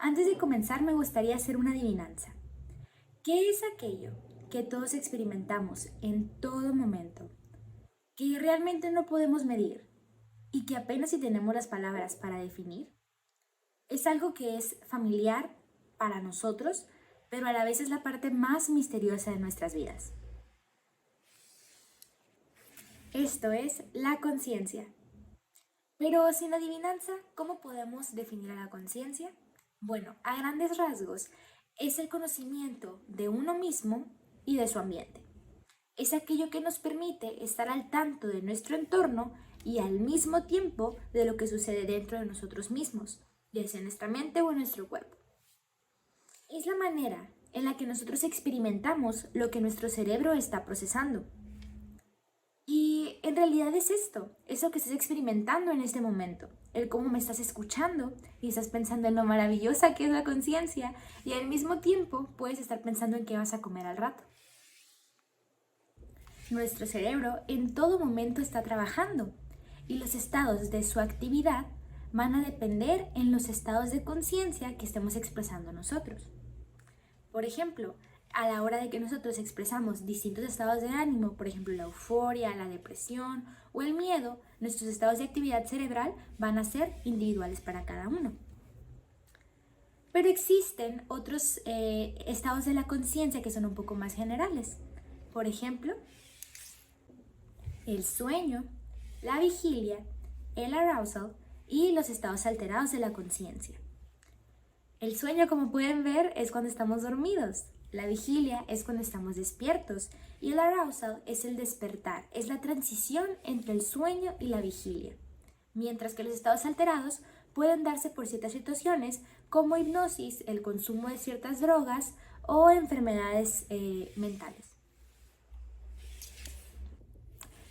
Antes de comenzar me gustaría hacer una adivinanza. ¿Qué es aquello que todos experimentamos en todo momento, que realmente no podemos medir y que apenas si tenemos las palabras para definir? Es algo que es familiar para nosotros, pero a la vez es la parte más misteriosa de nuestras vidas. Esto es la conciencia. Pero sin adivinanza, ¿cómo podemos definir a la conciencia? Bueno, a grandes rasgos, es el conocimiento de uno mismo y de su ambiente. Es aquello que nos permite estar al tanto de nuestro entorno y al mismo tiempo de lo que sucede dentro de nosotros mismos, ya sea en nuestra mente o en nuestro cuerpo. Es la manera en la que nosotros experimentamos lo que nuestro cerebro está procesando. Y en realidad es esto, es lo que estás experimentando en este momento, el cómo me estás escuchando y estás pensando en lo maravillosa que es la conciencia y al mismo tiempo puedes estar pensando en qué vas a comer al rato. Nuestro cerebro en todo momento está trabajando y los estados de su actividad van a depender en los estados de conciencia que estemos expresando nosotros. Por ejemplo, a la hora de que nosotros expresamos distintos estados de ánimo, por ejemplo la euforia, la depresión o el miedo, nuestros estados de actividad cerebral van a ser individuales para cada uno. Pero existen otros estados de la conciencia que son un poco más generales. Por ejemplo, el sueño, la vigilia, el arousal y los estados alterados de la conciencia. El sueño, como pueden ver, es cuando estamos dormidos. La vigilia es cuando estamos despiertos y el arousal es el despertar, es la transición entre el sueño y la vigilia. Mientras que los estados alterados pueden darse por ciertas situaciones como hipnosis, el consumo de ciertas drogas o enfermedades mentales.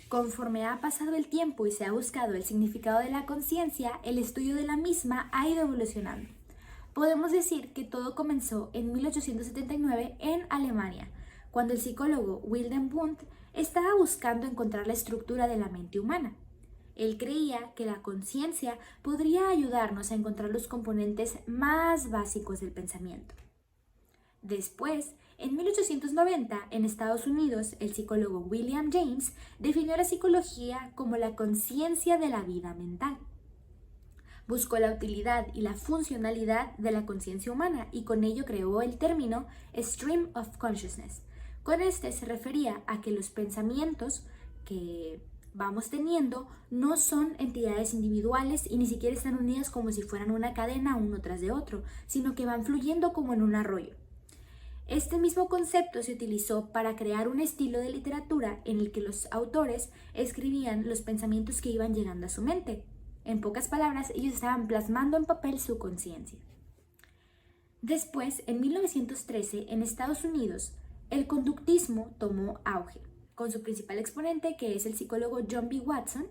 Conforme ha pasado el tiempo y se ha buscado el significado de la conciencia, el estudio de la misma ha ido evolucionando. Podemos decir que todo comenzó en 1879 en Alemania, cuando el psicólogo Wilhelm Wundt estaba buscando encontrar la estructura de la mente humana. Él creía que la conciencia podría ayudarnos a encontrar los componentes más básicos del pensamiento. Después, en 1890, en Estados Unidos, el psicólogo William James definió la psicología como la conciencia de la vida mental. Buscó la utilidad y la funcionalidad de la conciencia humana y con ello creó el término Stream of Consciousness. Con este se refería a que los pensamientos que vamos teniendo no son entidades individuales y ni siquiera están unidas como si fueran una cadena uno tras de otro, sino que van fluyendo como en un arroyo. Este mismo concepto se utilizó para crear un estilo de literatura en el que los autores escribían los pensamientos que iban llegando a su mente. En pocas palabras, ellos estaban plasmando en papel su conciencia. Después, en 1913, en Estados Unidos, el conductismo tomó auge, con su principal exponente, que es el psicólogo John B. Watson.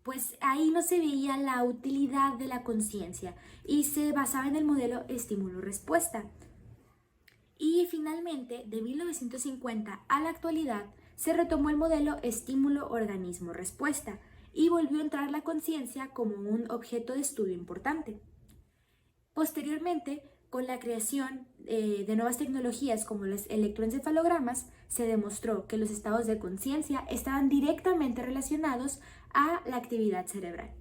Pues ahí no se veía la utilidad de la conciencia y se basaba en el modelo estímulo-respuesta. Y finalmente, de 1950 a la actualidad, se retomó el modelo estímulo-organismo-respuesta y volvió a entrar la conciencia como un objeto de estudio importante. Posteriormente, con la creación de nuevas tecnologías como los electroencefalogramas, se demostró que los estados de conciencia estaban directamente relacionados a la actividad cerebral.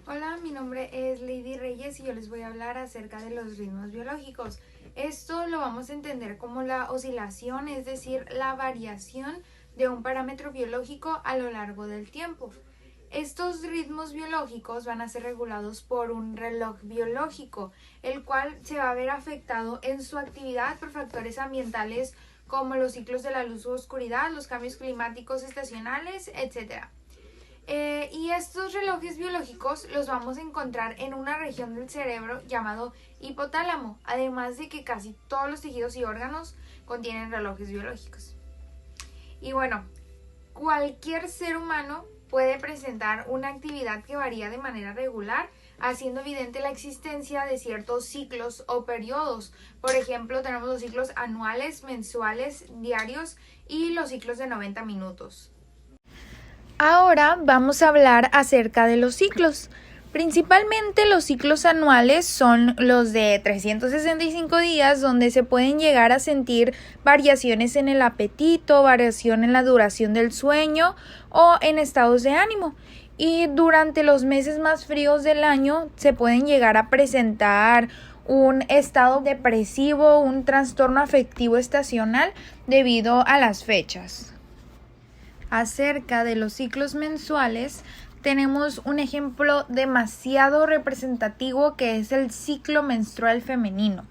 Hola, mi nombre es Lady Reyes y yo les voy a hablar acerca de los ritmos biológicos. Esto lo vamos a entender como la oscilación, es decir, la variación de un parámetro biológico a lo largo del tiempo. Estos ritmos biológicos van a ser regulados por un reloj biológico, el cual se va a ver afectado en su actividad por factores ambientales como los ciclos de la luz u oscuridad, los cambios climáticos estacionales, etc. Y estos relojes biológicos los vamos a encontrar en una región del cerebro llamado hipotálamo, además de que casi todos los tejidos y órganos contienen relojes biológicos. Y bueno, cualquier ser humano puede presentar una actividad que varía de manera regular, haciendo evidente la existencia de ciertos ciclos o periodos. Por ejemplo, tenemos los ciclos anuales, mensuales, diarios y los ciclos de 90 minutos. Ahora vamos a hablar acerca de los ciclos. Principalmente los ciclos anuales son los de 365 días, donde se pueden llegar a sentir variaciones en el apetito, variación en la duración del sueño o en estados de ánimo. Y durante los meses más fríos del año se pueden llegar a presentar un estado depresivo, un trastorno afectivo estacional debido a las fechas. Acerca de los ciclos mensuales, tenemos un ejemplo demasiado representativo que es el ciclo menstrual femenino,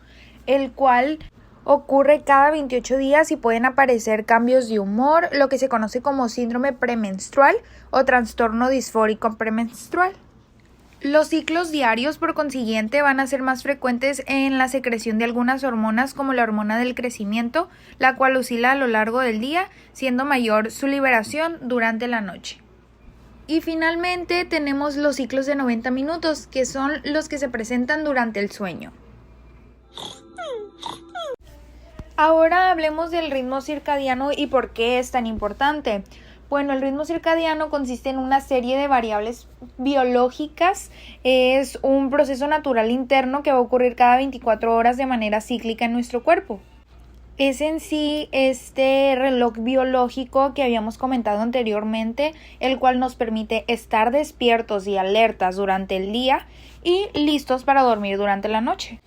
el cual ocurre cada 28 días y pueden aparecer cambios de humor, lo que se conoce como síndrome premenstrual o trastorno disfórico premenstrual. Los ciclos diarios, por consiguiente, van a ser más frecuentes en la secreción de algunas hormonas como la hormona del crecimiento, la cual oscila a lo largo del día, siendo mayor su liberación durante la noche. Y finalmente tenemos los ciclos de 90 minutos, que son los que se presentan durante el sueño. Ahora hablemos del ritmo circadiano y por qué es tan importante. Bueno, el ritmo circadiano consiste en una serie de variables biológicas. Es un proceso natural interno que va a ocurrir cada 24 horas de manera cíclica en nuestro cuerpo. Es en sí este reloj biológico que habíamos comentado anteriormente, el cual nos permite estar despiertos y alertas durante el día y listos para dormir durante la noche.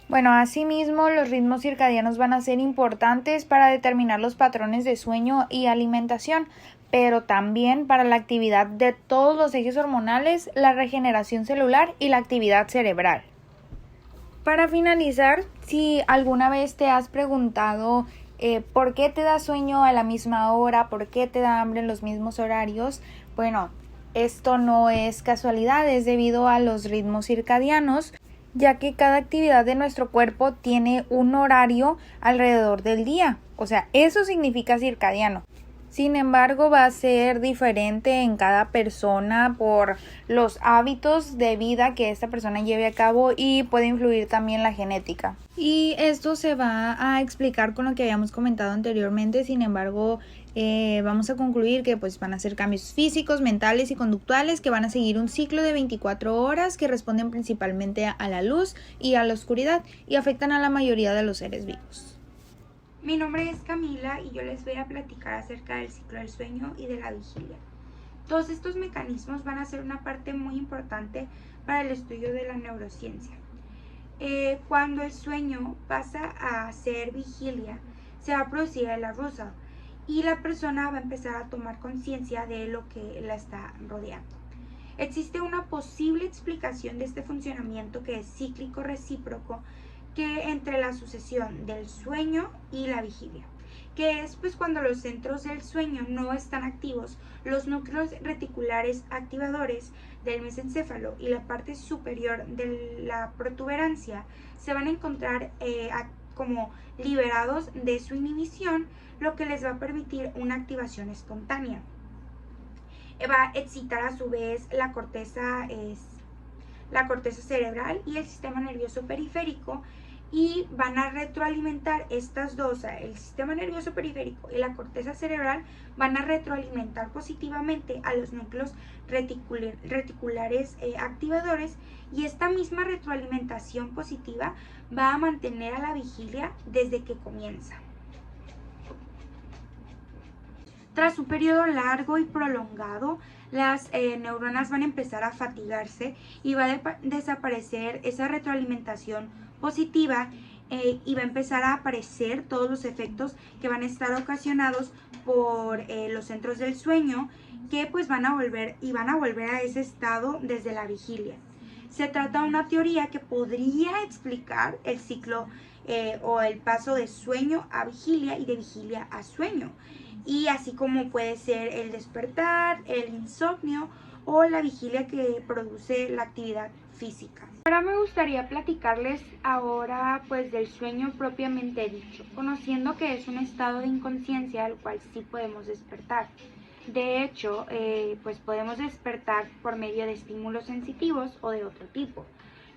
Bueno, asimismo, los ritmos circadianos van a ser importantes para determinar los patrones de sueño y alimentación, pero también para la actividad de todos los ejes hormonales, la regeneración celular y la actividad cerebral. Para finalizar, si alguna vez te has preguntado por qué te da sueño a la misma hora, por qué te da hambre en los mismos horarios, bueno, esto no es casualidad, es debido a los ritmos circadianos, ya que cada actividad de nuestro cuerpo tiene un horario alrededor del día. O sea, eso significa circadiano. Sin embargo, va a ser diferente en cada persona por los hábitos de vida que esta persona lleve a cabo y puede influir también la genética. Y esto se va a explicar con lo que habíamos comentado anteriormente. Sin embargo, vamos a concluir que pues van a ser cambios físicos, mentales y conductuales que van a seguir un ciclo de 24 horas que responden principalmente a la luz y a la oscuridad y afectan a la mayoría de los seres vivos. Mi nombre es Camila y yo les voy a platicar acerca del ciclo del sueño y de la vigilia. Todos estos mecanismos van a ser una parte muy importante para el estudio de la neurociencia. Cuando el sueño pasa a ser vigilia, se va a producir el arousal y la persona va a empezar a tomar conciencia de lo que la está rodeando. Existe una posible explicación de este funcionamiento que es cíclico recíproco, que entre la sucesión del sueño y la vigilia, que es pues cuando los centros del sueño no están activos, los núcleos reticulares activadores del mesencéfalo y la parte superior de la protuberancia se van a encontrar como liberados de su inhibición, lo que les va a permitir una activación espontánea. Va a excitar a su vez la corteza cerebral y el sistema nervioso periférico, y van a retroalimentar estas dos, el sistema nervioso periférico y la corteza cerebral van a retroalimentar positivamente a los núcleos reticulares activadores, y esta misma retroalimentación positiva va a mantener a la vigilia desde que comienza. Tras un periodo largo y prolongado, las neuronas van a empezar a fatigarse y va a desaparecer esa retroalimentación positiva y va a empezar a aparecer todos los efectos que van a estar ocasionados por los centros del sueño, que pues van a volver a ese estado desde la vigilia. Se trata de una teoría que podría explicar el ciclo o el paso de sueño a vigilia y de vigilia a sueño, y así como puede ser el despertar, el insomnio o la vigilia que produce la actividad física. Ahora me gustaría platicarles ahora pues del sueño propiamente dicho, conociendo que es un estado de inconsciencia al cual sí podemos despertar. De hecho, pues podemos despertar por medio de estímulos sensitivos o de otro tipo.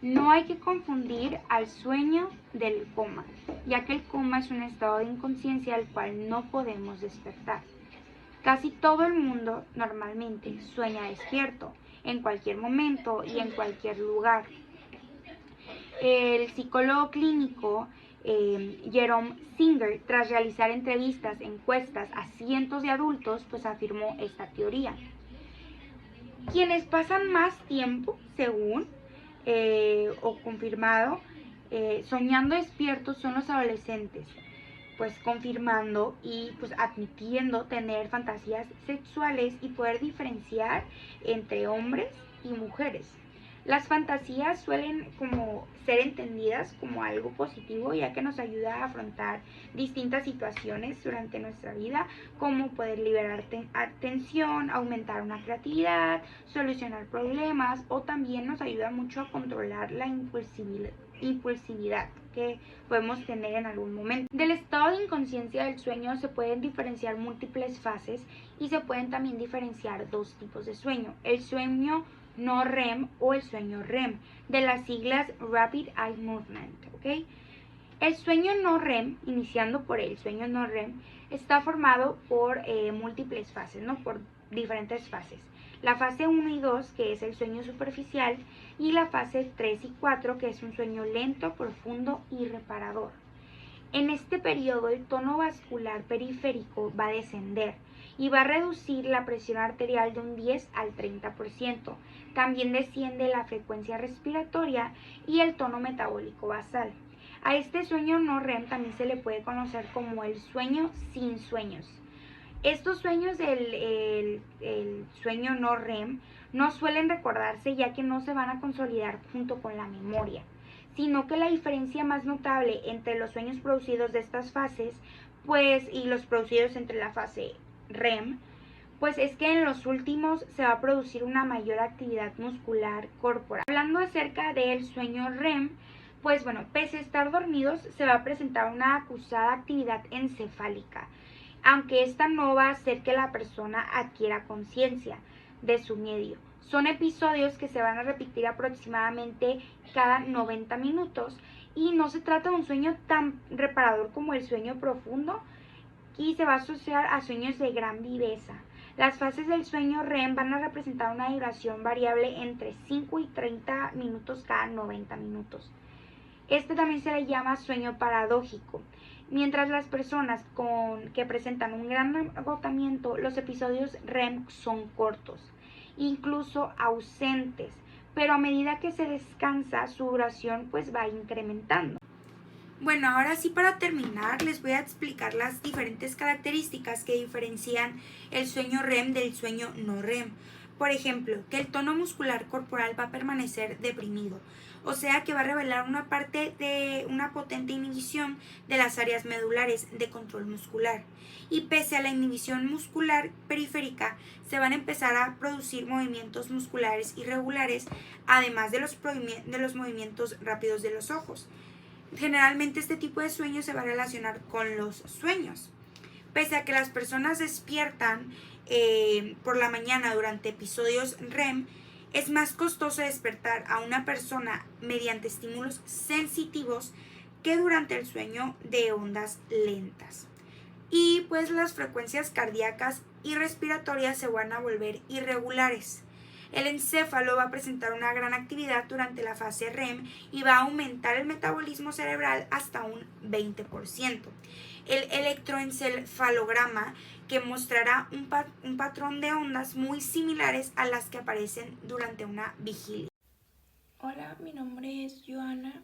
No hay que confundir al sueño del coma, ya que el coma es un estado de inconsciencia al cual no podemos despertar. Casi todo el mundo normalmente sueña despierto en cualquier momento y en cualquier lugar. El psicólogo clínico Jerome Singer, tras realizar entrevistas, encuestas a cientos de adultos, pues afirmó esta teoría. Quienes pasan más tiempo, según o confirmado, soñando despiertos son los adolescentes, pues confirmando y pues admitiendo tener fantasías sexuales y poder diferenciar entre hombres y mujeres. Las fantasías suelen como ser entendidas como algo positivo, ya que nos ayuda a afrontar distintas situaciones durante nuestra vida, como poder liberar tensión, aumentar una creatividad, solucionar problemas, o también nos ayuda mucho a controlar la impulsividad que podemos tener en algún momento. Del estado de inconsciencia del sueño se pueden diferenciar múltiples fases y se pueden también diferenciar dos tipos de sueño: el sueño no REM o el sueño REM, de las siglas Rapid Eye Movement, ¿ok? El sueño no REM, iniciando por el sueño no REM, está formado por múltiples fases, ¿no? Por diferentes fases. La fase 1 y 2, que es el sueño superficial, y la fase 3 y 4, que es un sueño lento, profundo y reparador. En este periodo el tono vascular periférico va a descender y va a reducir la presión arterial de un 10 al 30%. También desciende la frecuencia respiratoria y el tono metabólico basal. A este sueño no REM también se le puede conocer como el sueño sin sueños. Estos sueños del sueño no REM no suelen recordarse, ya que no se van a consolidar junto con la memoria, sino que la diferencia más notable entre los sueños producidos de estas fases, pues, y los producidos entre la fase REM, pues es que en los últimos se va a producir una mayor actividad muscular corporal. Hablando acerca del sueño REM, pues bueno, pese a estar dormidos, se va a presentar una acusada actividad encefálica, aunque esta no va a hacer que la persona adquiera conciencia de su medio. Son episodios que se van a repetir aproximadamente cada 90 minutos y no se trata de un sueño tan reparador como el sueño profundo, y se va a asociar a sueños de gran viveza. Las fases del sueño REM van a representar una duración variable entre 5 y 30 minutos cada 90 minutos. Este también se le llama sueño paradójico. Mientras las personas que presentan un gran agotamiento, los episodios REM son cortos, incluso ausentes, pero a medida que se descansa, su duración pues va incrementando. Bueno, ahora sí, para terminar, les voy a explicar las diferentes características que diferencian el sueño REM del sueño no REM. Por ejemplo, que el tono muscular corporal va a permanecer deprimido, o sea que va a revelar una parte de una potente inhibición de las áreas medulares de control muscular. Y pese a la inhibición muscular periférica, se van a empezar a producir movimientos musculares irregulares, además de los movimientos rápidos de los ojos. Generalmente este tipo de sueño se va a relacionar con los sueños. Pese a que las personas despiertan por la mañana durante episodios REM, es más costoso despertar a una persona mediante estímulos sensitivos que durante el sueño de ondas lentas. Y pues las frecuencias cardíacas y respiratorias se van a volver irregulares. El encéfalo va a presentar una gran actividad durante la fase REM y va a aumentar el metabolismo cerebral hasta un 20%. El electroencefalograma, que mostrará un patrón de ondas muy similares a las que aparecen durante una vigilia. Hola, mi nombre es Joana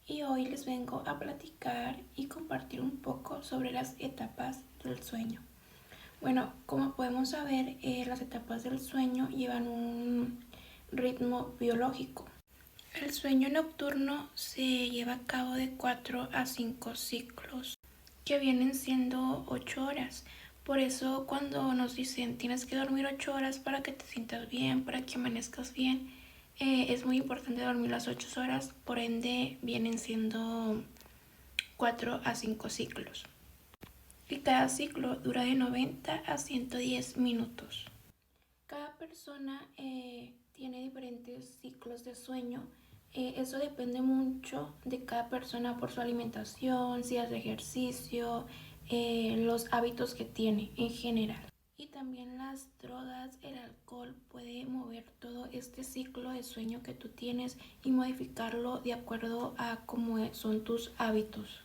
y hoy les vengo a platicar y compartir un poco sobre las etapas del sueño. Bueno, como podemos saber, las etapas del sueño llevan un ritmo biológico. El sueño nocturno se lleva a cabo de 4 a 5 ciclos, que vienen siendo 8 horas. Por eso cuando nos dicen tienes que dormir 8 horas para que te sientas bien, para que amanezcas bien, es muy importante dormir las 8 horas, por ende vienen siendo 4 a 5 ciclos. Y cada ciclo dura de 90 a 110 minutos. Cada persona tiene diferentes ciclos de sueño. Eso depende mucho de cada persona por su alimentación, si hace ejercicio, los hábitos que tiene en general. Y también las drogas, el alcohol puede mover todo este ciclo de sueño que tú tienes y modificarlo de acuerdo a cómo son tus hábitos.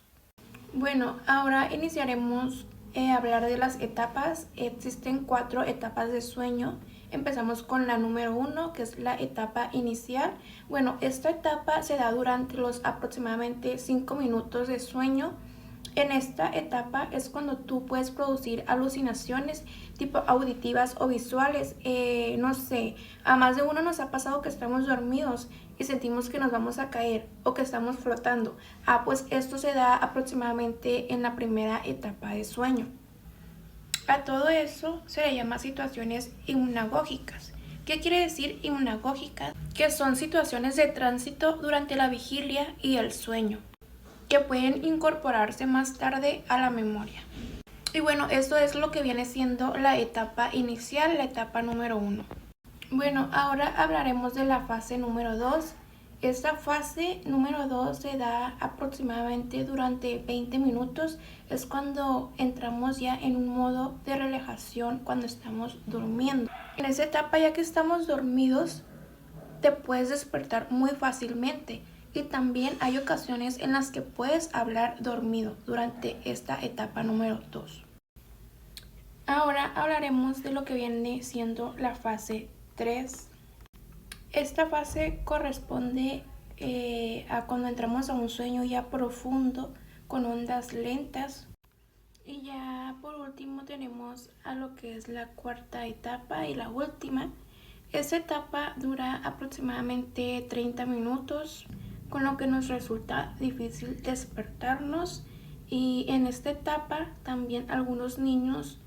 Bueno, ahora iniciaremos a hablar de las etapas. Existen 4 etapas de sueño. Empezamos con la número 1, que es la etapa inicial. Bueno, esta etapa se da durante los aproximadamente 5 minutos de sueño. En esta etapa es cuando tú puedes producir alucinaciones tipo auditivas o visuales. No sé, a más de uno nos ha pasado que estamos dormidos y sentimos que nos vamos a caer o que estamos flotando. Pues esto se da aproximadamente en la primera etapa de sueño. A todo eso se le llama situaciones hipnagógicas. ¿Qué quiere decir hipnagógicas? Que son situaciones de tránsito durante la vigilia y el sueño, que pueden incorporarse más tarde a la memoria. Y bueno, esto es lo que viene siendo la etapa inicial, la etapa número 1. Bueno, ahora hablaremos de la fase número 2. Esta fase número 2 se da aproximadamente durante 20 minutos. Es cuando entramos ya en un modo de relajación cuando estamos durmiendo. En esa etapa, ya que estamos dormidos, te puedes despertar muy fácilmente. Y también hay ocasiones en las que puedes hablar dormido durante esta etapa número 2. Ahora hablaremos de lo que viene siendo la fase 3. Esta fase corresponde a cuando entramos a un sueño ya profundo con ondas lentas. Y ya por último tenemos a lo que es la 4ª etapa y la última. Esta etapa dura aproximadamente 30 minutos. Con lo que nos resulta difícil despertarnos, y en esta etapa también algunos niños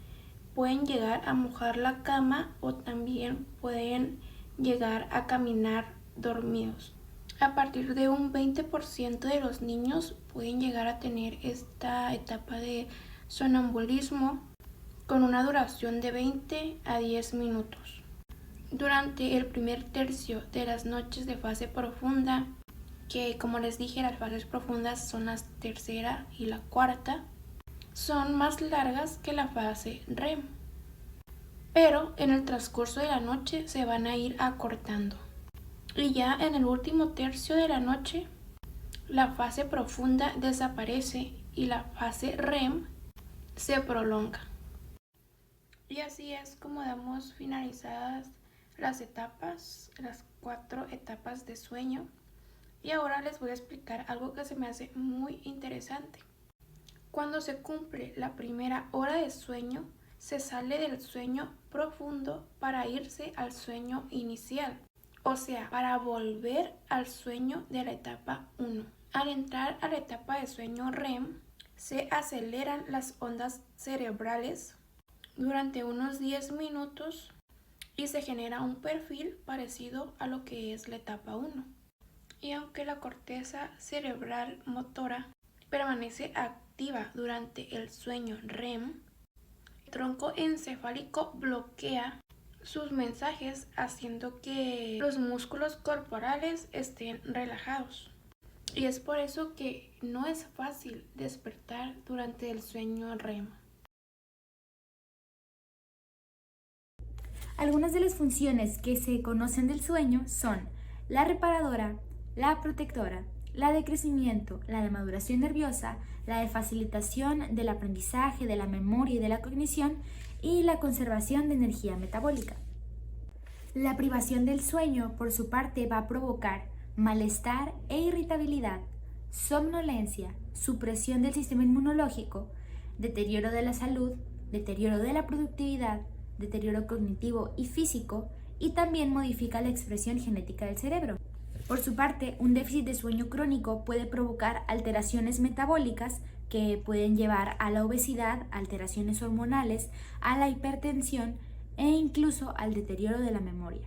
pueden llegar a mojar la cama o también pueden llegar a caminar dormidos. A partir de un 20% de los niños pueden llegar a tener esta etapa de sonambulismo con una duración de 20 a 10 minutos. Durante el primer tercio de las noches de fase profunda, que como les dije, las fases profundas son la 3ª y la 4ª, son más largas que la fase REM, pero en el transcurso de la noche se van a ir acortando. Y ya en el último tercio de la noche, la fase profunda desaparece y la fase REM se prolonga. Y así es como damos finalizadas las etapas, las 4 etapas de sueño. Y ahora les voy a explicar algo que se me hace muy interesante. Cuando se cumple la primera hora de sueño, se sale del sueño profundo para irse al sueño inicial, o sea, para volver al sueño de la etapa 1. Al entrar a la etapa de sueño REM, se aceleran las ondas cerebrales durante unos 10 minutos y se genera un perfil parecido a lo que es la etapa 1. Y aunque la corteza cerebral motora permanece activa durante el sueño REM, el tronco encefálico bloquea sus mensajes haciendo que los músculos corporales estén relajados. Y es por eso que no es fácil despertar durante el sueño REM. Algunas de las funciones que se conocen del sueño son la reparadora, la protectora, la de crecimiento, la de maduración nerviosa, la de facilitación del aprendizaje, de la memoria y de la cognición, y la conservación de energía metabólica. La privación del sueño, por su parte, va a provocar malestar e irritabilidad, somnolencia, supresión del sistema inmunológico, deterioro de la salud, deterioro de la productividad, deterioro cognitivo y físico, y también modifica la expresión genética del cerebro. Por su parte, un déficit de sueño crónico puede provocar alteraciones metabólicas que pueden llevar a la obesidad, alteraciones hormonales, a la hipertensión e incluso al deterioro de la memoria.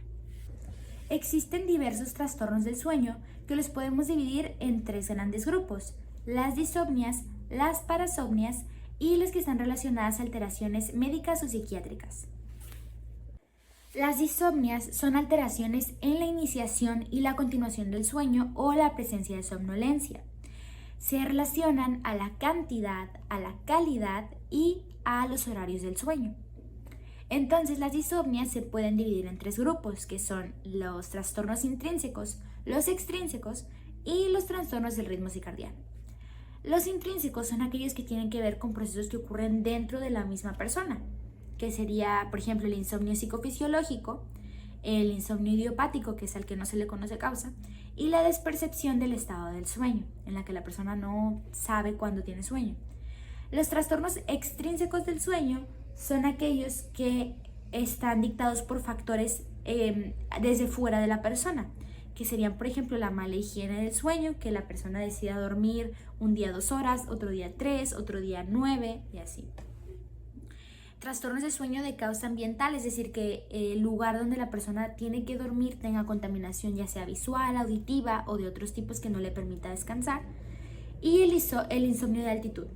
Existen diversos trastornos del sueño que los podemos dividir en 3 grandes grupos: las disomnias, las parasomnias y las que están relacionadas a alteraciones médicas o psiquiátricas. Las disomnias son alteraciones en la iniciación y la continuación del sueño o la presencia de somnolencia. Se relacionan a la cantidad, a la calidad y a los horarios del sueño. Entonces las disopnias se pueden dividir en tres grupos, que son los trastornos intrínsecos, los extrínsecos y los trastornos del ritmo circadiano. Los intrínsecos son aquellos que tienen que ver con procesos que ocurren dentro de la misma persona, que sería, por ejemplo, el insomnio psicofisiológico, el insomnio idiopático, que es al que no se le conoce causa, y la despercepción del estado del sueño, en la que la persona no sabe cuándo tiene sueño. Los trastornos extrínsecos del sueño son aquellos que están dictados por factores desde fuera de la persona, que serían, por ejemplo, la mala higiene del sueño, que la persona decida dormir un día 2 horas, otro día 3, otro día 9 y así. Trastornos de sueño de causa ambiental, es decir, que el lugar donde la persona tiene que dormir tenga contaminación ya sea visual, auditiva o de otros tipos que no le permita descansar. Y el insomnio de altitud.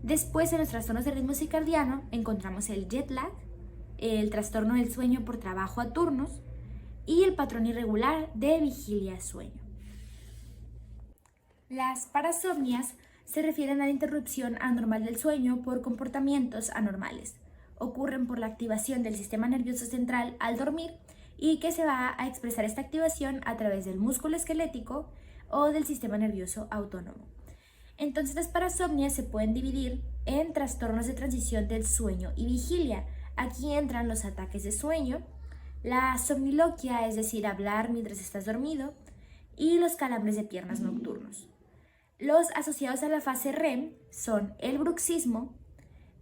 Después, en los trastornos de ritmo circadiano encontramos el jet lag, el trastorno del sueño por trabajo a turnos y el patrón irregular de vigilia-sueño. Las parasomnias se refieren a la interrupción anormal del sueño por comportamientos anormales. Ocurren por la activación del sistema nervioso central al dormir y que se va a expresar esta activación a través del músculo esquelético o del sistema nervioso autónomo. Entonces las parasomnias se pueden dividir en trastornos de transición del sueño y vigilia. Aquí entran los ataques de sueño, la somniloquia, es decir, hablar mientras estás dormido, y los calambres de piernas nocturnos. Los asociados a la fase REM son el bruxismo,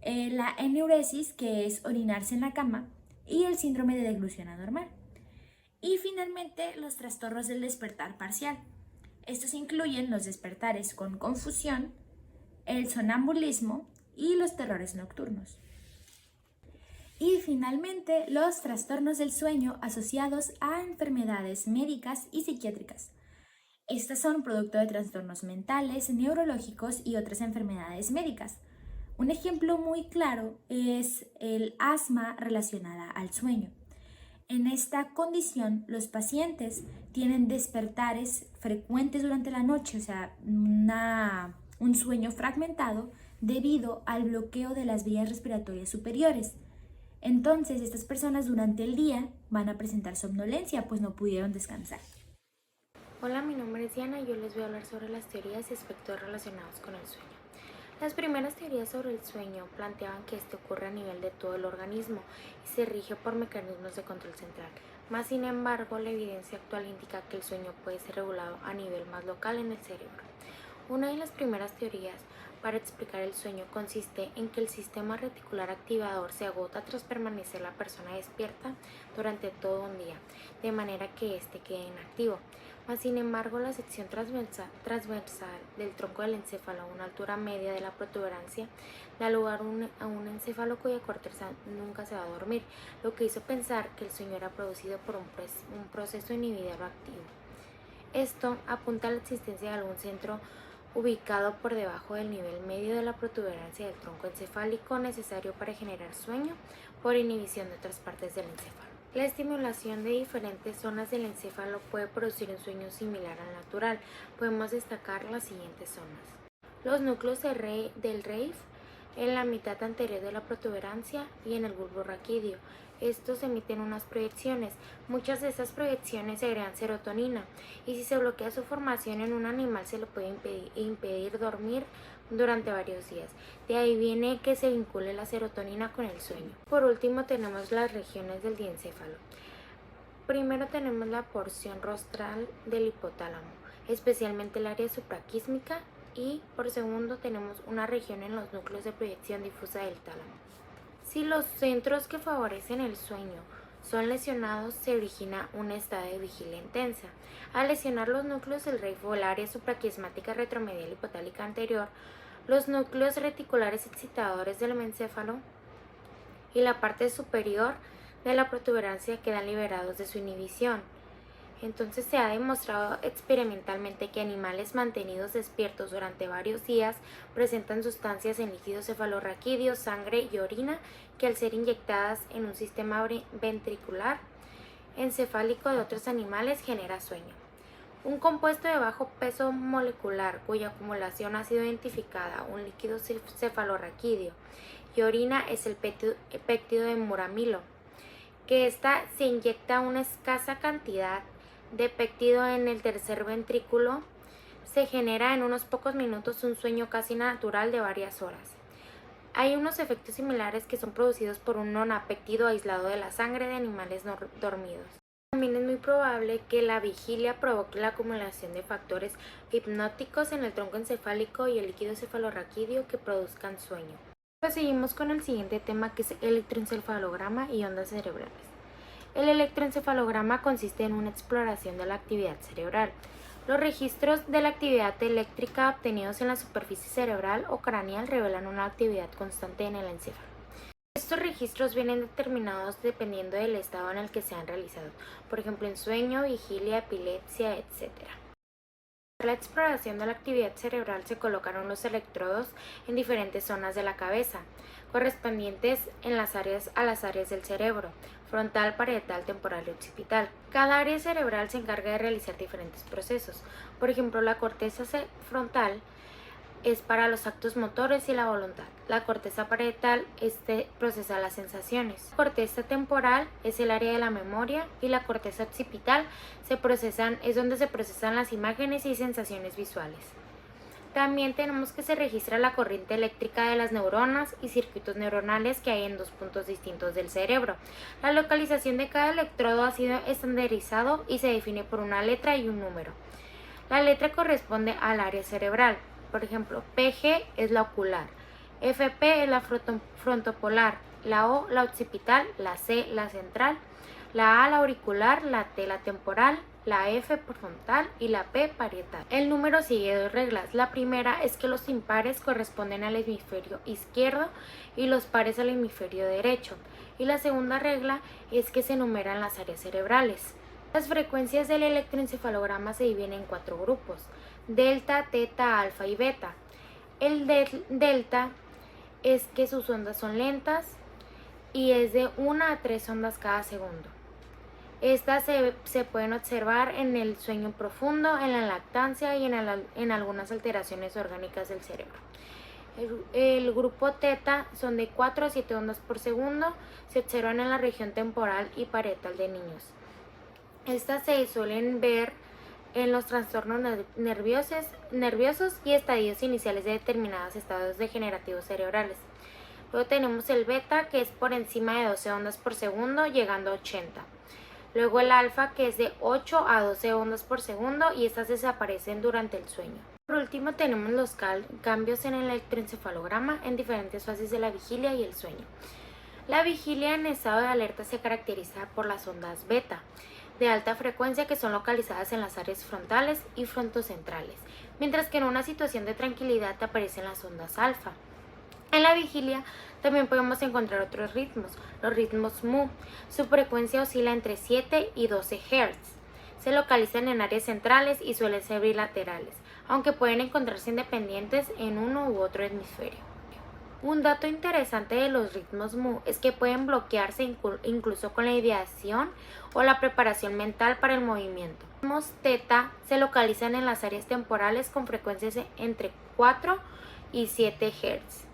la enuresis, que es orinarse en la cama, y el síndrome de deglución anormal. Y finalmente los trastornos del despertar parcial. Estos incluyen los despertares con confusión, el sonambulismo y los terrores nocturnos. Y finalmente los trastornos del sueño asociados a enfermedades médicas y psiquiátricas. Estas son producto de trastornos mentales, neurológicos y otras enfermedades médicas. Un ejemplo muy claro es el asma relacionada al sueño. En esta condición, los pacientes tienen despertares frecuentes durante la noche, o sea, un sueño fragmentado debido al bloqueo de las vías respiratorias superiores. Entonces, estas personas durante el día van a presentar somnolencia, pues no pudieron descansar. Hola, mi nombre es Diana y yo les voy a hablar sobre las teorías y aspectos relacionados con el sueño. Las primeras teorías sobre el sueño planteaban que este ocurre a nivel de todo el organismo y se rige por mecanismos de control central. Más sin embargo, la evidencia actual indica que el sueño puede ser regulado a nivel más local en el cerebro. Una de las primeras teorías para explicar el sueño consiste en que el sistema reticular activador se agota tras permanecer la persona despierta durante todo un día, de manera que éste quede inactivo. Mas, sin embargo, la sección transversal del tronco del encéfalo a una altura media de la protuberancia da lugar a un encéfalo cuya corteza nunca se va a dormir, lo que hizo pensar que el sueño era producido por un proceso inhibidor activo. Esto apunta a la existencia de algún centro ubicado por debajo del nivel medio de la protuberancia del tronco encefálico necesario para generar sueño por inhibición de otras partes del encéfalo. La estimulación de diferentes zonas del encéfalo puede producir un sueño similar al natural. Podemos destacar las siguientes zonas: los núcleos del REIF en la mitad anterior de la protuberancia y en el bulbo raquídeo. Estos emiten unas proyecciones. Muchas de estas proyecciones segregan serotonina y si se bloquea su formación en un animal se le puede impedir dormir durante varios días. De ahí viene que se vincule la serotonina con el sueño. Por último tenemos las regiones del diencéfalo. Primero tenemos la porción rostral del hipotálamo, especialmente el área supraquísmica, y por segundo tenemos una región en los núcleos de proyección difusa del tálamo. Si los centros que favorecen el sueño son lesionados, se origina un estado de vigilia intensa. Al lesionar los núcleos del REIF o el área supraquiasmática retromedial hipotálica anterior, los núcleos reticulares excitadores del encéfalo y la parte superior de la protuberancia quedan liberados de su inhibición. Entonces se ha demostrado experimentalmente que animales mantenidos despiertos durante varios días presentan sustancias en líquido cefalorraquídeo, sangre y orina que al ser inyectadas en un sistema ventricular encefálico de otros animales genera sueño. Un compuesto de bajo peso molecular cuya acumulación ha sido identificada, un líquido cefalorraquídeo, y orina es el péptido de Muramilo, que ésta se inyecta una escasa cantidad de péptido en el tercer ventrículo. Se genera en unos pocos minutos un sueño casi natural de varias horas. Hay unos efectos similares que son producidos por un nonapéptido aislado de la sangre de animales dormidos. También es muy probable que la vigilia provoque la acumulación de factores hipnóticos en el tronco encefálico y el líquido cefalorraquídeo que produzcan sueño. Pues seguimos con el siguiente tema, que es electroencefalograma y ondas cerebrales. El electroencefalograma consiste en una exploración de la actividad cerebral. Los registros de la actividad eléctrica obtenidos en la superficie cerebral o craneal revelan una actividad constante en el encéfalo. Estos registros vienen determinados dependiendo del estado en el que se han realizado, por ejemplo en sueño, vigilia, epilepsia, etc. Para la exploración de la actividad cerebral se colocaron los electrodos en diferentes zonas de la cabeza, correspondientes a las áreas del cerebro: frontal, parietal, temporal y occipital. Cada área cerebral se encarga de realizar diferentes procesos. Por ejemplo, la corteza frontal es para los actos motores y la voluntad. La corteza parietal procesa las sensaciones. La corteza temporal es el área de la memoria y la corteza occipital es donde se procesan las imágenes y sensaciones visuales. También tenemos que se registra la corriente eléctrica de las neuronas y circuitos neuronales que hay en dos puntos distintos del cerebro. La localización de cada electrodo ha sido estandarizado y se define por una letra y un número. La letra corresponde al área cerebral. Por ejemplo, PG es la ocular, FP es la frontopolar, la O la occipital, la C la central, la A la auricular, la T la temporal, la F frontal y la P parietal. El número sigue dos reglas. La primera es que los impares corresponden al hemisferio izquierdo y los pares al hemisferio derecho. Y la segunda regla es que se enumeran las áreas cerebrales. Las frecuencias del electroencefalograma se dividen en 4 grupos: delta, teta, alfa y beta. El delta es que sus ondas son lentas y es de 1 a 3 ondas cada segundo. Estas se pueden observar en el sueño profundo, en la lactancia y en algunas alteraciones orgánicas del cerebro. El grupo teta son de 4 a 7 ondas por segundo, se observan en la región temporal y parietal de niños. Estas se suelen ver en los trastornos nerviosos y estadios iniciales de determinados estados degenerativos cerebrales. Luego tenemos el beta, que es por encima de 12 ondas por segundo, llegando a 80. Luego el alfa, que es de 8 a 12 ondas por segundo, y estas desaparecen durante el sueño. Por último tenemos los cambios en el electroencefalograma en diferentes fases de la vigilia y el sueño. La vigilia en estado de alerta se caracteriza por las ondas beta de alta frecuencia, que son localizadas en las áreas frontales y frontocentrales, mientras que en una situación de tranquilidad aparecen las ondas alfa. En la vigilia también podemos encontrar otros ritmos, los ritmos mu. Su frecuencia oscila entre 7 y 12 Hz. Se localizan en áreas centrales y suelen ser bilaterales, aunque pueden encontrarse independientes en uno u otro hemisferio. Un dato interesante de los ritmos mu es que pueden bloquearse incluso con la ideación o la preparación mental para el movimiento. Los ritmos teta se localizan en las áreas temporales con frecuencias entre 4 y 7 Hz.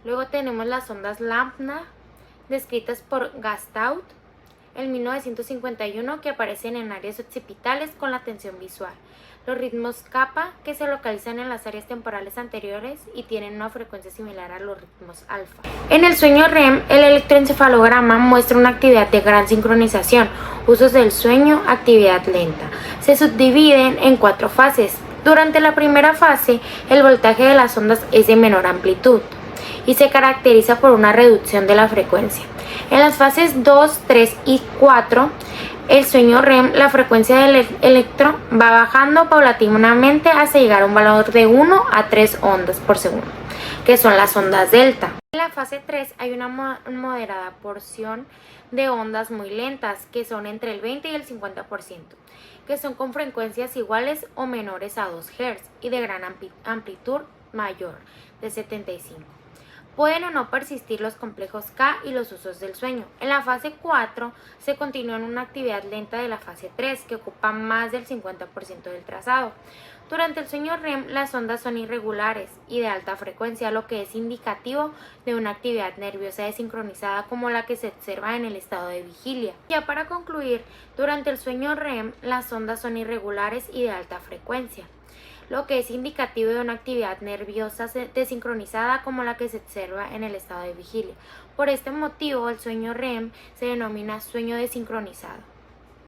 Luego tenemos las ondas lambda, descritas por Gastaut en 1951, que aparecen en áreas occipitales con la atención visual. Los ritmos kappa, que se localizan en las áreas temporales anteriores y tienen una frecuencia similar a los ritmos alfa. En el sueño REM, el electroencefalograma muestra una actividad de gran sincronización, usos del sueño, actividad lenta. Se subdividen en 4 fases. Durante la primera fase, el voltaje de las ondas es de menor amplitud y se caracteriza por una reducción de la frecuencia. En las fases 2, 3 y 4, el sueño REM, la frecuencia del electro va bajando paulatinamente hasta llegar a un valor de 1 a 3 ondas por segundo, que son las ondas delta. En la fase 3 hay una moderada porción de ondas muy lentas, que son entre el 20 y el 50%, que son con frecuencias iguales o menores a 2 Hz y de gran amplitud mayor, de 75. Pueden o no persistir los complejos K y los usos del sueño. En la fase 4 se continúa en una actividad lenta de la fase 3 que ocupa más del 50% del trazado. Durante el sueño REM las ondas son irregulares y de alta frecuencia, lo que es indicativo de una actividad nerviosa desincronizada como la que se observa en el estado de vigilia. Ya para concluir, durante el sueño REM las ondas son irregulares y de alta frecuencia, lo que es indicativo de una actividad nerviosa desincronizada como la que se observa en el estado de vigilia. Por este motivo, el sueño REM se denomina sueño desincronizado.